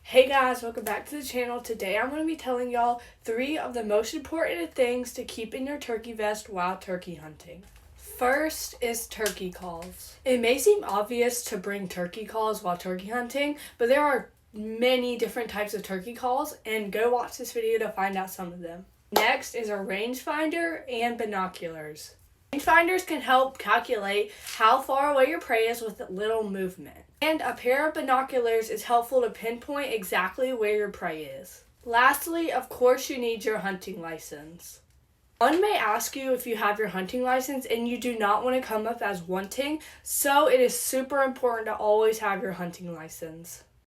Hey guys, welcome back to the channel. Today I'm going to be telling y'all 3 of the most important things to keep in your turkey vest while turkey hunting. First is turkey calls. It may seem obvious to bring turkey calls while turkey hunting, but there are many different types of turkey calls, and go watch this video to find out some of them. Next is a rangefinder and binoculars. Rangefinders can help calculate how far away your prey is with little movement. And a pair of binoculars is helpful to pinpoint exactly where your prey is. Lastly, of course, you need your hunting license. One may ask you if you have your hunting license and you do not want to come up as wanting, so it is super important to always have your hunting license.